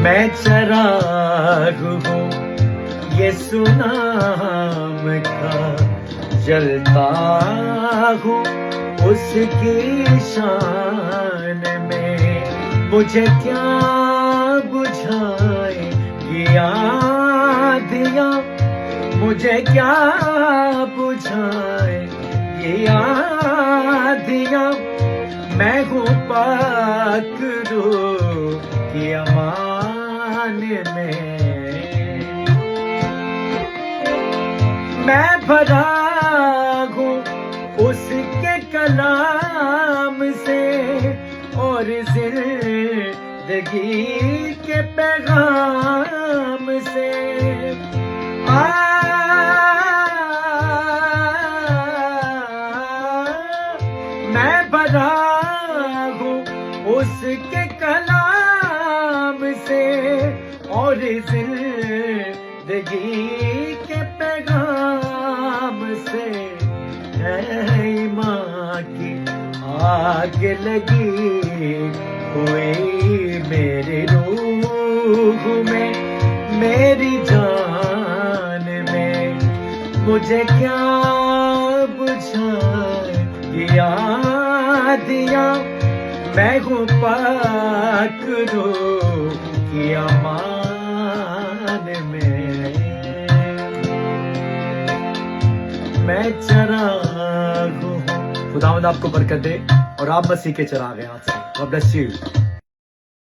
میں چراغ ہوں یہ سنام کا، جلتا ہوں اس کی شان میں، مجھے کیا بجھائے گی آندیاں، مجھے کیا بجھائے گی آندیاں، میں ہوں پاک روح کی امان میں بھرا ہوں اس کے کلام سے اور زندگی کے پیغام سے، میں بھرا ہوں اس کے کلام سے اور زندگی کے پیغام سے، ہے ایمان کی آگ لگی ہوئی میری روح میں، میری جان میں، مجھے کیا بجھائے گی آندیاں، میں ہوں پاک روح کی امان میں چراغ ہوں۔ خداوند آپ کو برکت دے اور آپ مسیح کے چراغ ہیں آج سے۔ God bless you۔